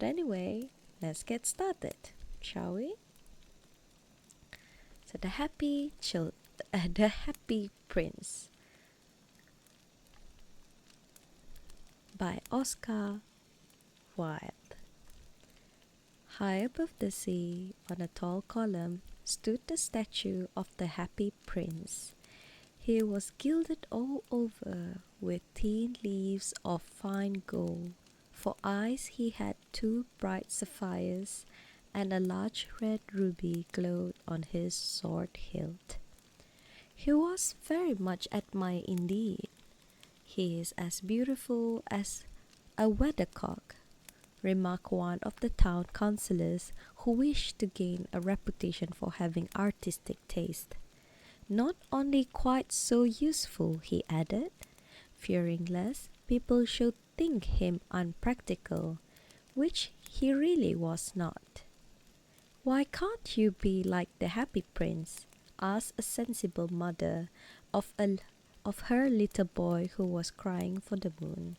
But anyway, let's get started, shall we? So the Happy Prince by Oscar Wilde. High above the sea, on a tall column, stood the statue of the Happy Prince. He was gilded all over with thin leaves of fine gold. For eyes he had two bright sapphires, and a large red ruby glowed on his sword hilt. He was very much admired indeed. He is as beautiful as a weathercock, remarked one of the town councillors, who wished to gain a reputation for having artistic taste. Not only quite so useful, he added, fearing lest people should think him unpractical, which he really was not. "Why can't you be like the Happy Prince?" asked a sensible mother of her little boy who was crying for the moon.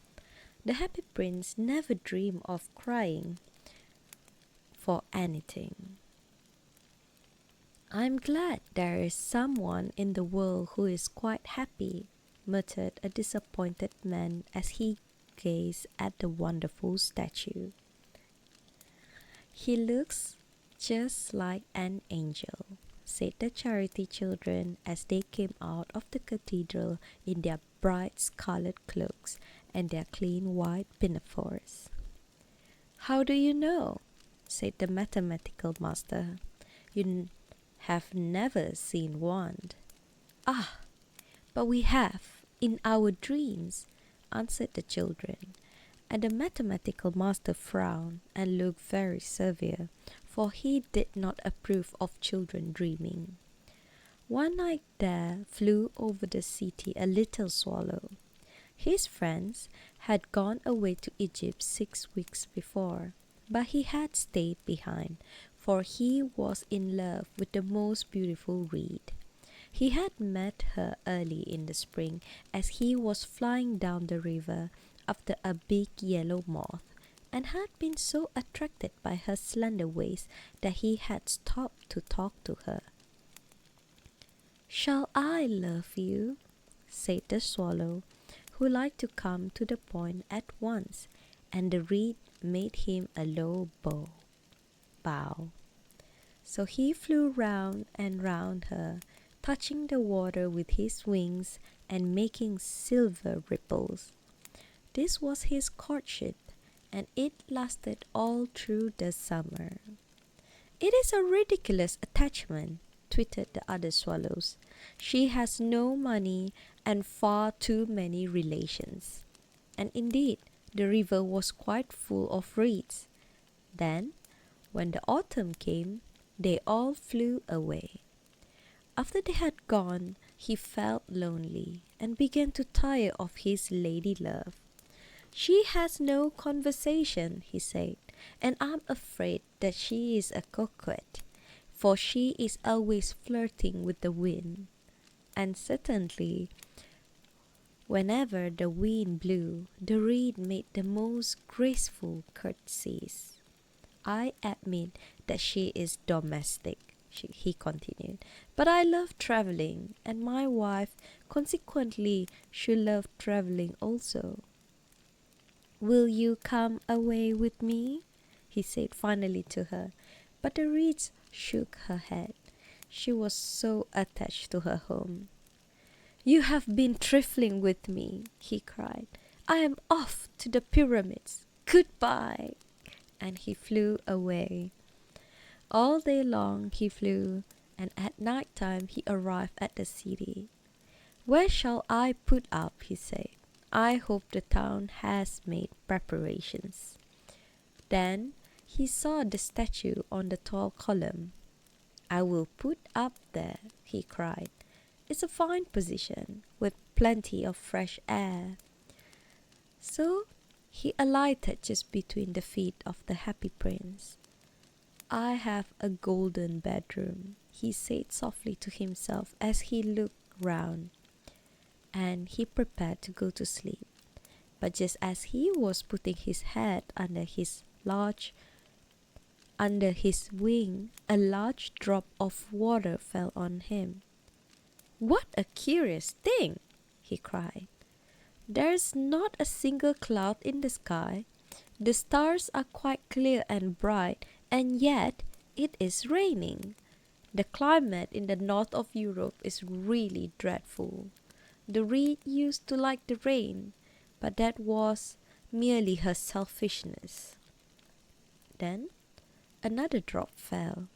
The Happy Prince never dreamed of crying for anything. "I'm glad there is someone in the world who is quite happy," muttered a disappointed man as he gazed at the wonderful statue. "He looks just like an angel," said the charity children as they came out of the cathedral in their bright scarlet cloaks and their clean white pinafores. "How do you know?" said the mathematical master. "You have never seen one." "Ah, but we have, in our dreams," answered the children. And the mathematical master frowned and looked very severe, for he did not approve of children dreaming. One night there flew over the city a little swallow. His friends had gone away to Egypt 6 weeks before, but he had stayed behind, for he was in love with the most beautiful reed. He had met her early in the spring as he was flying down the river after a big yellow moth, and had been so attracted by her slender waist that he had stopped to talk to her. "Shall I love you?" said the swallow, who liked to come to the point at once, and the reed made him a low bow. So he flew round and round her, touching the water with his wings and making silver ripples. This was his courtship, and it lasted all through the summer. "It is a ridiculous attachment," twittered the other swallows. "She has no money and far too many relations." And indeed, the river was quite full of reeds. Then, when the autumn came, they all flew away. After they had gone, he felt lonely and began to tire of his lady love. "She has no conversation," he said, "and I'm afraid that she is a coquette, for she is always flirting with the wind." And certainly, whenever the wind blew, the reed made the most graceful curtsies. "I admit that she is domestic," he continued, "but I love traveling, and my wife consequently should love traveling also. Will you come away with me?" he said finally to her. But the reeds shook her head. She was so attached to her home. "You have been trifling with me," he cried. "I am off to the pyramids. Goodbye." And he flew away. All day long he flew, and at night time he arrived at the city. "Where shall I put up?" he said. "I hope the town has made preparations." Then he saw the statue on the tall column. "I will put up there," he cried. "It's a fine position, with plenty of fresh air." So he alighted just between the feet of the Happy Prince. "I have a golden bedroom," he said softly to himself as he looked round, and he prepared to go to sleep. But just as he was putting his head under his large under his wing, a large drop of water fell on him. "What a curious thing!" he cried. "There's not a single cloud in the sky. The stars are quite clear and bright, and yet it is raining. The climate in the north of Europe is really dreadful. The reed used to like the rain, but that was merely her selfishness." Then another drop fell.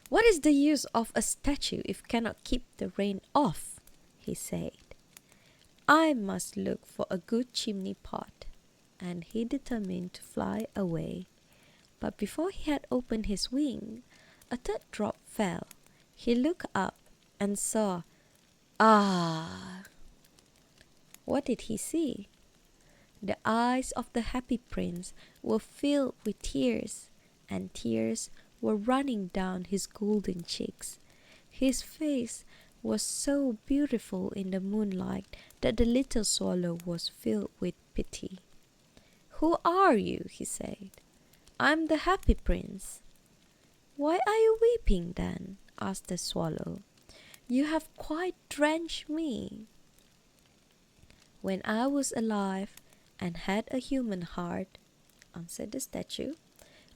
"What is the use of a statue if cannot keep the rain off?" he said. "I must look for a good chimney pot." And he determined to fly away. But before he had opened his wing, a third drop fell. He looked up and saw, ah! What did he see? The eyes of the happy prince were filled with tears, and tears were running down his golden cheeks. His face was so beautiful in the moonlight that the little swallow was filled with pity. "Who are you?" he said. "I'm the happy prince." "Why are you weeping then?" asked the swallow. "You have quite drenched me." "When I was alive and had a human heart," answered the statue,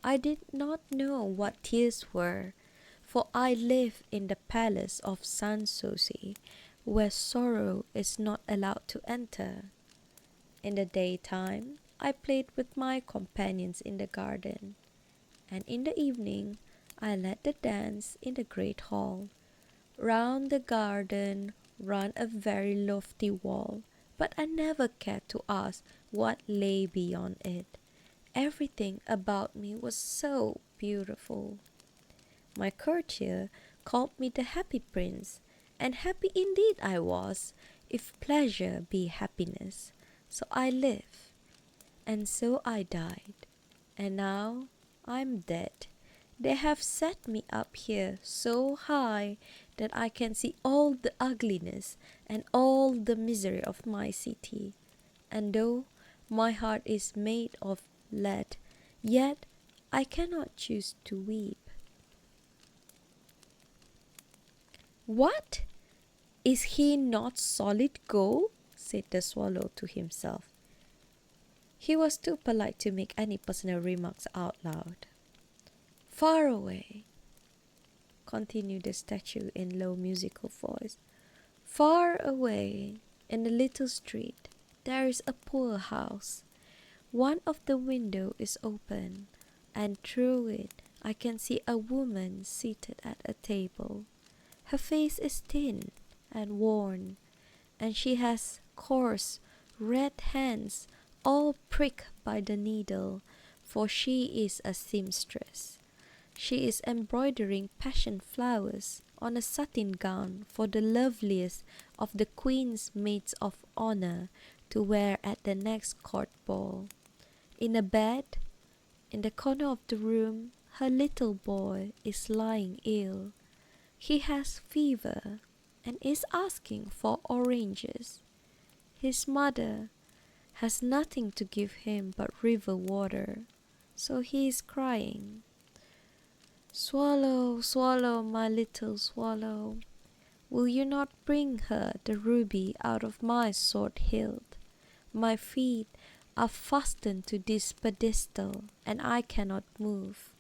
"I did not know what tears were, for I lived in the palace of Sanssouci, where sorrow is not allowed to enter. In the daytime, I played with my companions in the garden, and in the evening I led the dance in the great hall. Round the garden ran a very lofty wall, but I never cared to ask what lay beyond it. Everything about me was so beautiful. My courtier called me the happy prince, and happy indeed I was, if pleasure be happiness. So I lived, and so I died, and now I'm dead. They have set me up here so high that I can see all the ugliness and all the misery of my city. And though my heart is made of lead, yet I cannot choose to weep." "What? Is he not solid gold?" said the swallow to himself. He was too polite to make any personal remarks out loud. "Far away," continued the statue in low musical voice, "far away in the little street there is a poor house. One of the windows is open, and through it I can see a woman seated at a table. Her face is thin and worn, and she has coarse, red hands all pricked by the needle, for she is a seamstress. She is embroidering passion flowers on a satin gown for the loveliest of the queen's maids of honor to wear at the next court ball. In a bed, in the corner of the room, her little boy is lying ill. He has fever and is asking for oranges. His mother has nothing to give him but river water, so he is crying. Swallow, swallow, my little swallow, will you not bring her the ruby out of my sword hilt? My feet are fastened to this pedestal, and I cannot move."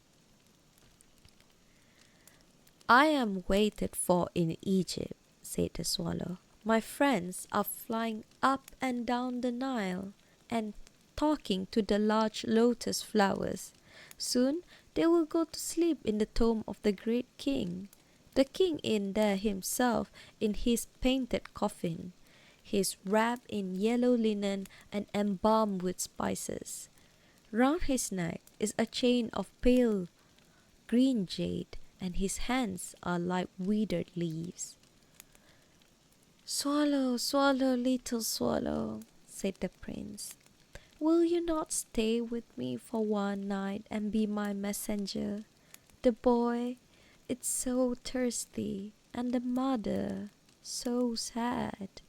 "I am waited for in Egypt," said the swallow. "My friends are flying up and down the Nile, and talking to the large lotus flowers. Soon they will go to sleep in the tomb of the great king. The king in there himself in his painted coffin. He is wrapped in yellow linen and embalmed with spices. Round his neck is a chain of pale green jade, and his hands are like withered leaves." "Swallow, swallow, little swallow," said the prince, "will you not stay with me for one night and be my messenger? The boy is so thirsty, and the mother so sad."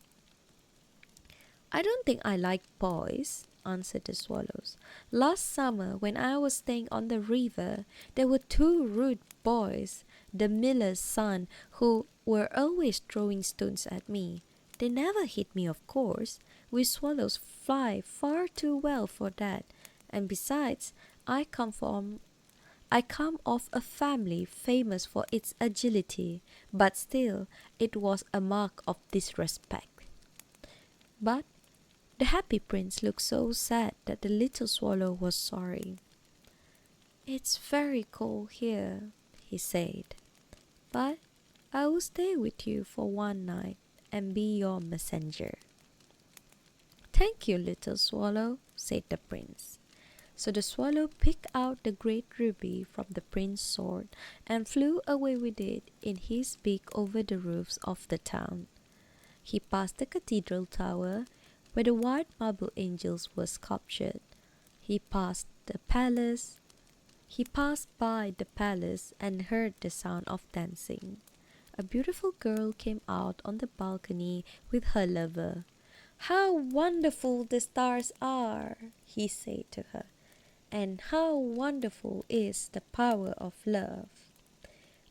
"I don't think I like boys," answered the swallows. "Last summer, when I was staying on the river, there were two rude boys, the miller's son, who were always throwing stones at me. They never hit me, of course. We swallows fly far too well for that. And besides, I come of a family famous for its agility, but still it was a mark of disrespect." But the happy prince looked so sad that the little swallow was sorry. "It's very cold here," he said, "but I will stay with you for one night and be your messenger." "Thank you, little swallow," said the prince. So the swallow picked out the great ruby from the prince's sword and flew away with it in his beak over the roofs of the town. He passed the cathedral tower, where the white marble angels were sculptured. He passed by the palace and heard the sound of dancing. A beautiful girl came out on the balcony with her lover. "How wonderful the stars are!" he said to her. "And how wonderful is the power of love!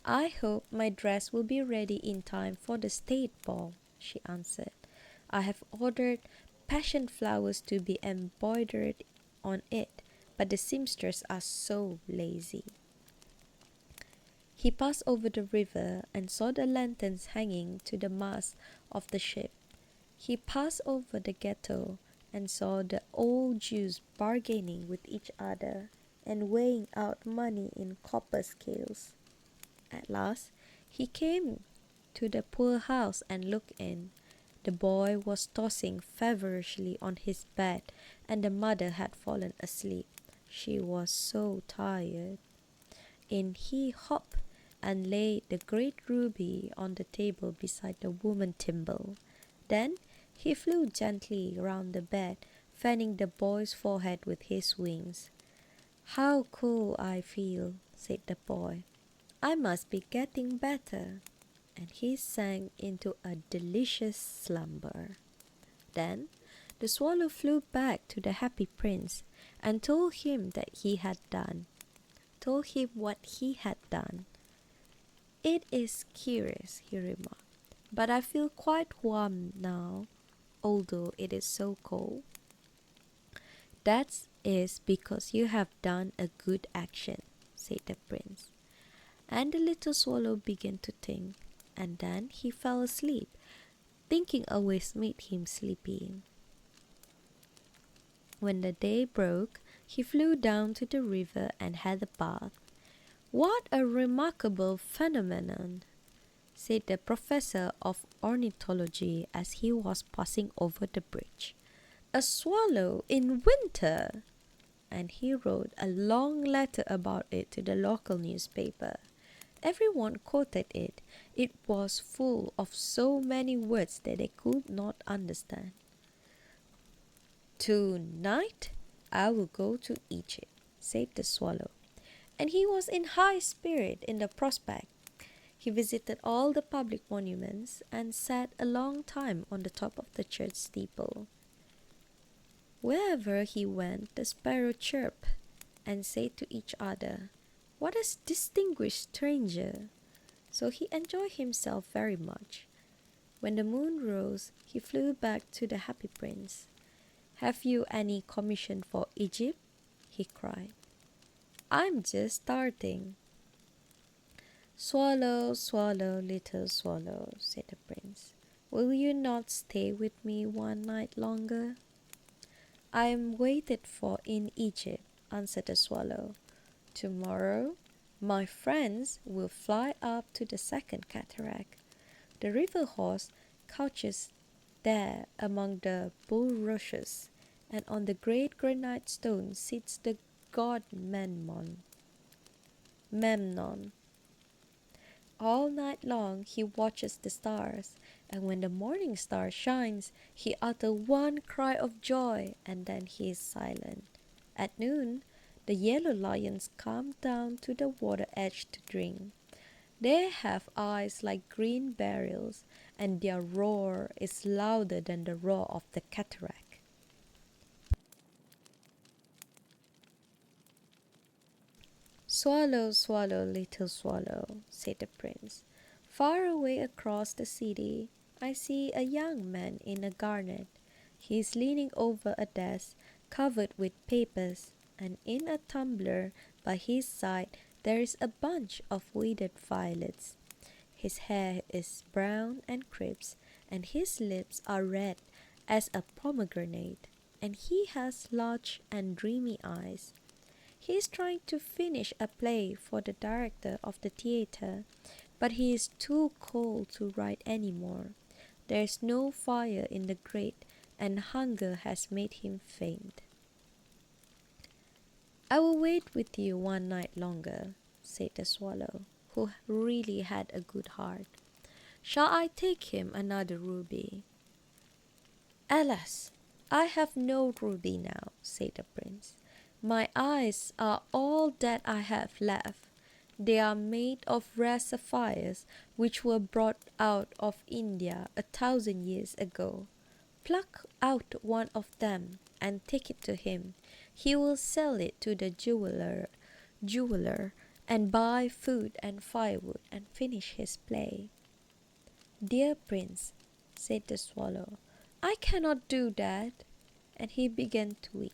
I hope my dress will be ready in time for the state ball," she answered. "I have ordered passion flowers to be embroidered on it, but the seamsters are so lazy." He passed over the river and saw the lanterns hanging to the mast of the ship. He passed over the ghetto and saw the old Jews bargaining with each other and weighing out money in copper scales. At last he came to the poor house and looked in. The boy was tossing feverishly on his bed, and the mother had fallen asleep. She was so tired. In he hopped and laid the great ruby on the table beside the woman thimble. Then he flew gently round the bed, fanning the boy's forehead with his wings. "How cool I feel," said the boy. "I must be getting better." And he sank into a delicious slumber. Then the swallow flew back to the happy prince and told him what he had done. "It is curious," he remarked, "but I feel quite warm now, although it is so cold." "That is because you have done a good action," said the prince. And the little swallow began to think, and then he fell asleep. Thinking always made him sleepy. When the day broke, he flew down to the river and had a bath. "What a remarkable phenomenon!" said the professor of ornithology as he was passing over the bridge. "A swallow in winter!" And he wrote a long letter about it to the local newspaper. Everyone quoted it. It was full of so many words that they could not understand. "Tonight I will go to Egypt," said the swallow. And he was in high spirit in the prospect. He visited all the public monuments and sat a long time on the top of the church steeple. Wherever he went, the sparrows chirped and said to each other, "What a distinguished stranger!" So he enjoyed himself very much. When the moon rose, he flew back to the happy prince. "Have you any commission for Egypt?" he cried. "I'm just starting." "Swallow, swallow, little swallow," said the prince, "will you not stay with me one night longer?" "I am waited for in Egypt," answered the swallow. "Tomorrow my friends will fly up to the second cataract. The river horse couches there among the bulrushes, and on the great granite stone sits the god Memnon. All night long he watches the stars, and when the morning star shines, he utters one cry of joy, and then he is silent. At noon, the yellow lions come down to the water edge to drink. They have eyes like green beryls, and their roar is louder than the roar of the cataract." "Swallow, swallow, little swallow," said the prince. "Far away across the city, I see a young man in a garnet. He is leaning over a desk covered with papers, and in a tumbler by his side there is a bunch of withered violets. His hair is brown and crisp, and his lips are red as a pomegranate, and he has large and dreamy eyes. He is trying to finish a play for the director of the theatre, but he is too cold to write any more. There is no fire in the grate, and hunger has made him faint." "I will wait with you one night longer," said the swallow, who really had a good heart. "Shall I take him another ruby?" "Alas, I have no ruby now," said the prince. "My eyes are all that I have left. They are made of rare sapphires, which were brought out of India 1,000 years ago. Pluck out one of them and take it to him. He will sell it to the jeweler, and buy food and firewood and finish his play." "Dear prince," said the swallow, "I cannot do that," and he began to weep.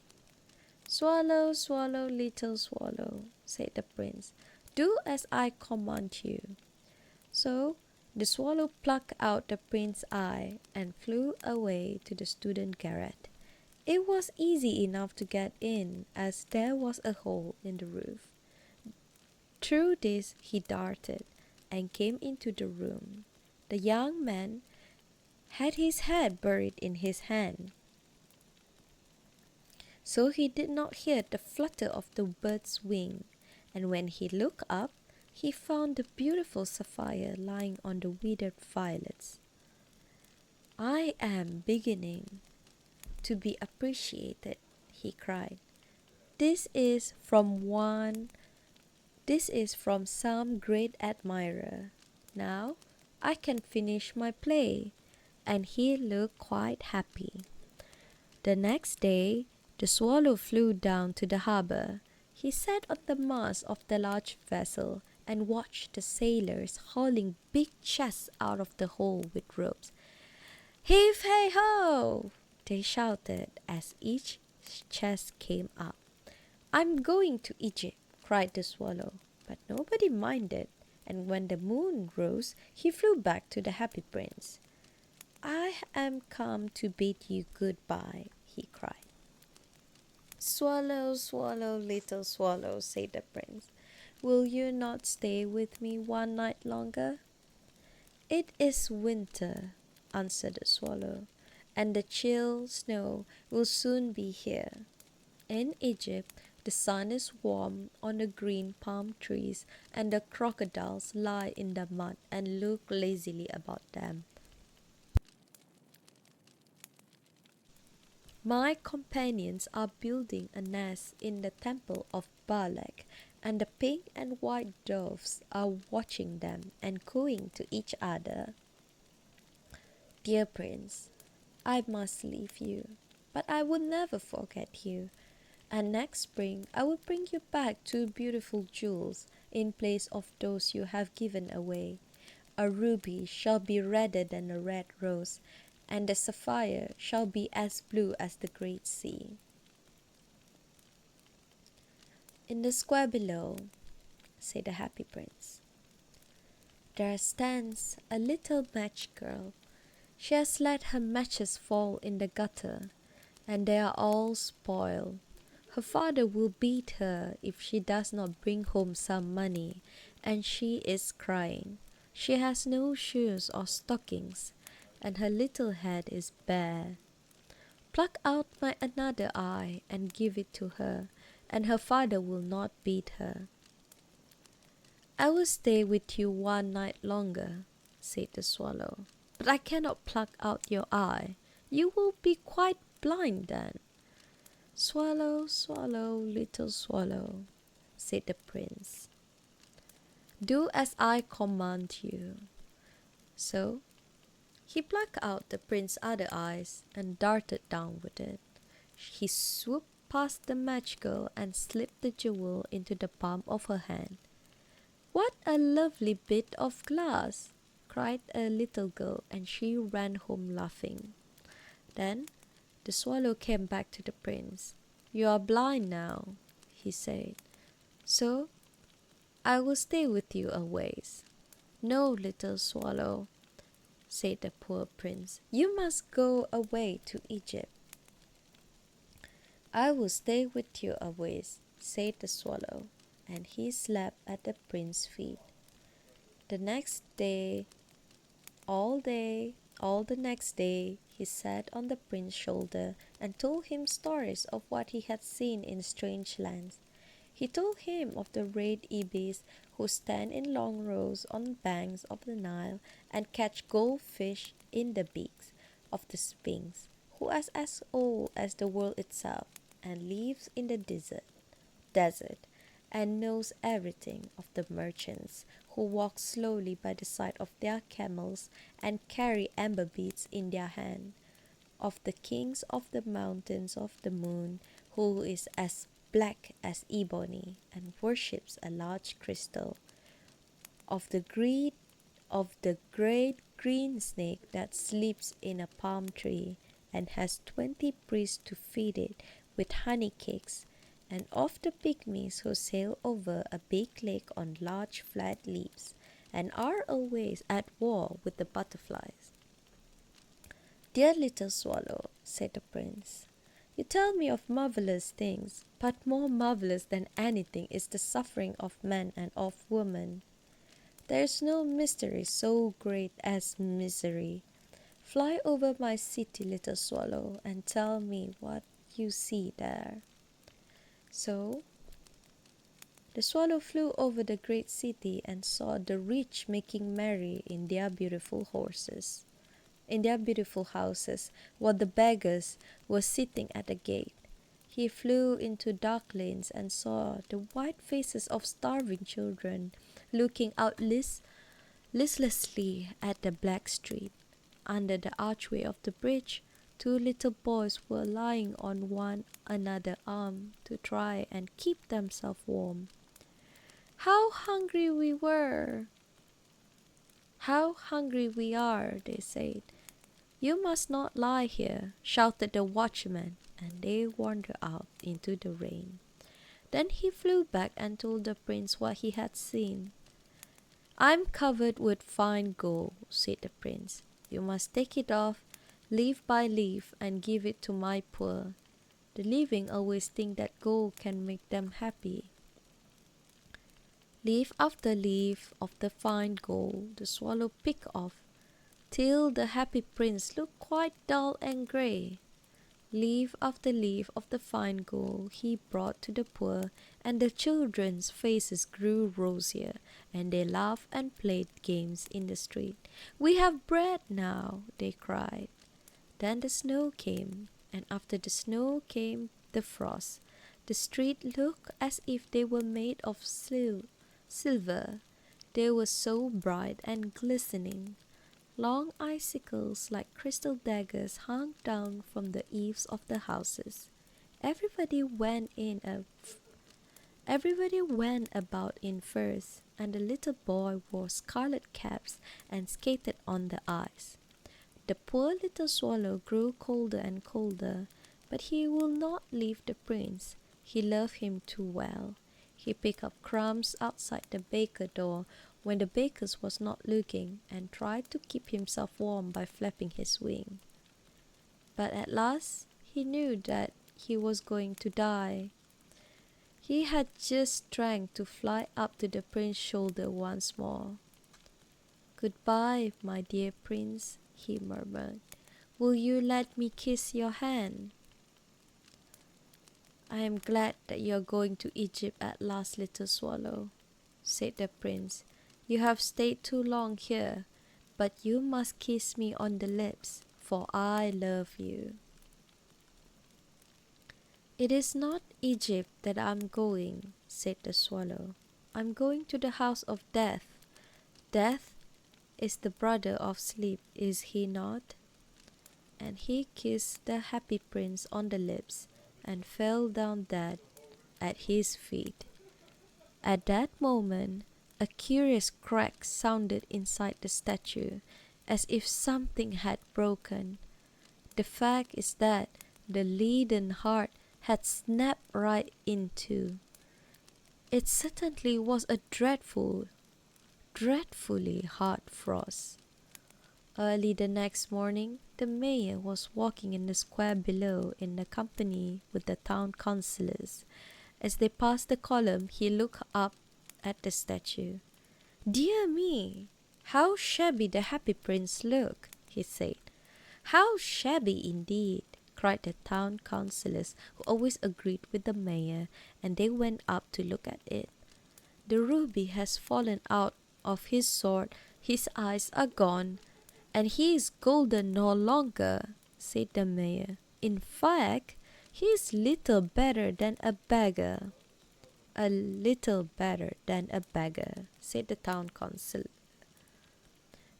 "Swallow, swallow, little swallow," said the prince, "do as I command you." So the swallow plucked out the prince's eye and flew away to the student garret. It was easy enough to get in, as there was a hole in the roof. Through this he darted, and came into the room. The young man had his head buried in his hand, so he did not hear the flutter of the bird's wing, and when he looked up, he found the beautiful sapphire lying on the withered violets. "I am beginning to be appreciated," he cried. This is from some great admirer. Now I can finish my play." And he looked quite happy. The next day the swallow flew down to the harbour. He sat on the mast of the large vessel and watched the sailors hauling big chests out of the hold with ropes. "Heave, hey, ho!" they shouted as each chest came up. "I'm going to Egypt," cried the swallow, but nobody minded, and when the moon rose he flew back to the happy prince. "I am come to bid you good-bye," he cried. "Swallow, swallow, little swallow," said the prince, "will you not stay with me one night longer?" "It is winter," answered the swallow, "and the chill snow will soon be here. In Egypt the sun is warm on the green palm trees, and the crocodiles lie in the mud and look lazily about them. My companions are building a nest in the temple of Balak, and the pink and white doves are watching them and cooing to each other. Dear prince, I must leave you, but I will never forget you, and next spring I will bring you back 2 beautiful jewels in place of those you have given away. A ruby shall be redder than a red rose, and the sapphire shall be as blue as the great sea." "In the square below," said the happy prince, "there stands a little match girl. She has let her matches fall in the gutter, and they are all spoiled. Her father will beat her if she does not bring home some money, and she is crying. She has no shoes or stockings, and her little head is bare. Pluck out my another eye and give it to her, and her father will not beat her." "I will stay with you one night longer," said the swallow, "but I cannot pluck out your eye. You will be quite blind then." "Swallow, swallow, little swallow," said the prince, "do as I command you." So he plucked out the prince's other eyes and darted down with it. He swooped past the match girl and slipped the jewel into the palm of her hand. "What a lovely bit of glass!" cried a little girl, and she ran home laughing. Then the swallow came back to the prince. "You are blind now," he said, "so I will stay with you always." "No, little swallow," said the poor prince, "you must go away to Egypt." "I will stay with you always," said the swallow, and he slept at the prince's feet. The next day, all the next day, he sat on the prince's shoulder and told him stories of what he had seen in strange lands. He told him of the red ibis who stand in long rows on the banks of the Nile and catch goldfish in the beaks, of the Sphinx, who is as old as the world itself and lives in the desert, and knows everything, of the merchants who walk slowly by the side of their camels and carry amber beads in their hand, of the kings of the mountains of the moon, who is as black as ebony and worships a large crystal, of the great green snake that sleeps in a palm tree and has 20 priests to feed it with honey cakes, and of the pygmies who sail over a big lake on large flat leaves and are always at war with the butterflies. "Dear little swallow," said the prince, "you tell me of marvelous things, but more marvelous than anything is the suffering of man and of woman. There is no mystery so great as misery. Fly over my city, little swallow, and tell me what you see there." So the swallow flew over the great city and saw the rich making merry in their beautiful houses, while the beggars were sitting at the gate. He flew into dark lanes and saw the white faces of starving children looking out listlessly at the black street. Under the archway of the bridge, two little boys were lying on one another's arm to try and keep themselves warm. "How hungry we were! How hungry we are!" they said. "You must not lie here," shouted the watchman, and they wandered out into the rain. Then he flew back and told the prince what he had seen. "I'm covered with fine gold," said the prince. "You must take it off, leaf by leaf, and give it to my poor. The living always think that gold can make them happy." Leaf after leaf of the fine gold the swallow picked off, till the happy prince looked quite dull and grey. Leaf after leaf of the fine gold he brought to the poor, and the children's faces grew rosier, and they laughed and played games in the street. "We have bread now," they cried. Then the snow came, and after the snow came the frost. The streets looked as if they were made of silver. They were so bright and glistening. Long icicles like crystal daggers hung down from the eaves of the houses. Everybody went about in furs, and the little boy wore scarlet caps and skated on the ice. The poor little swallow grew colder and colder, but he would not leave the prince. He loved him too well. He picked up crumbs outside the baker door when the baker was not looking, and tried to keep himself warm by flapping his wings. But at last he knew that he was going to die. He had just strength to fly up to the prince's shoulder once more. "Goodbye, my dear prince," he murmured. "Will you let me kiss your hand?" "I am glad that you are going to Egypt at last, little swallow," said the prince. "You have stayed too long here, but you must kiss me on the lips, for I love you." "It is not Egypt that I am going," said the swallow. "I am going to the house of death. Death is the brother of sleep, is he not?" And he kissed the happy prince on the lips, and fell down dead at his feet. At that moment, a curious crack sounded inside the statue, as if something had broken. The fact is that the leaden heart had snapped right in two. It certainly was a dreadfully hard frost. Early the next morning, the mayor was walking in the square below in the company with the town councillors. As they passed the column, he looked up at the statue. "Dear me, how shabby the Happy Prince look," he said. "How shabby indeed," cried the town councillors, who always agreed with the mayor, and they went up to look at it. "The ruby has fallen out of his sword, his eyes are gone, and he is golden no longer," said the mayor. "In fact, he is little better than a beggar." "A little better than a beggar," said the town council.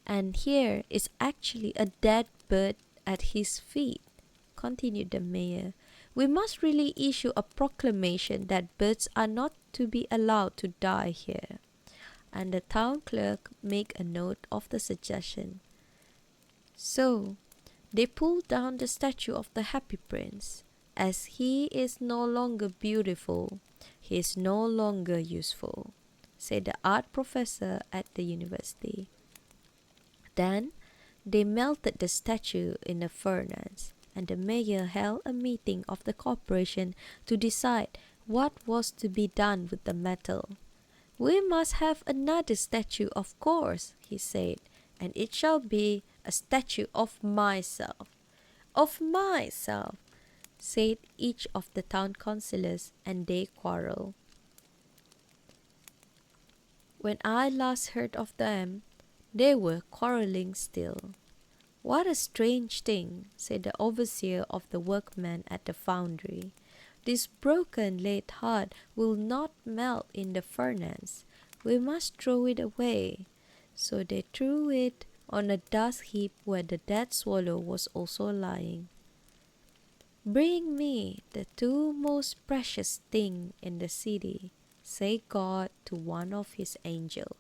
"And here is actually a dead bird at his feet," continued the mayor. "We must really issue a proclamation that birds are not to be allowed to die here." And the town clerk made a note of the suggestion. So they pulled down the statue of the Happy Prince. As he is no longer beautiful, he is no longer useful, said the art professor at the university. Then they melted the statue in a furnace, and the mayor held a meeting of the corporation to decide what was to be done with the metal. "We must have another statue, of course," he said, "and it shall be a statue of myself." "Of myself," said each of the town councillors, and they quarrelled. When I last heard of them, they were quarrelling still. "What a strange thing," said the overseer of the workmen at the foundry. "This broken lead heart will not melt in the furnace. We must throw it away." So they threw it on a dust heap where the dead swallow was also lying. "Bring me the two most precious things in the city," said God to one of his angels.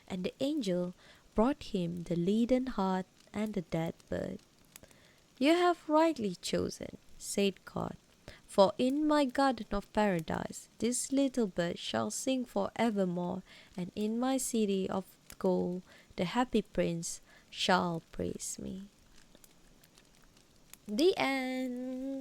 And the angel brought him the leaden heart and the dead bird. "You have rightly chosen," said God, "for in my garden of paradise this little bird shall sing for evermore, and in my city of gold the Happy Prince shall praise me." The end.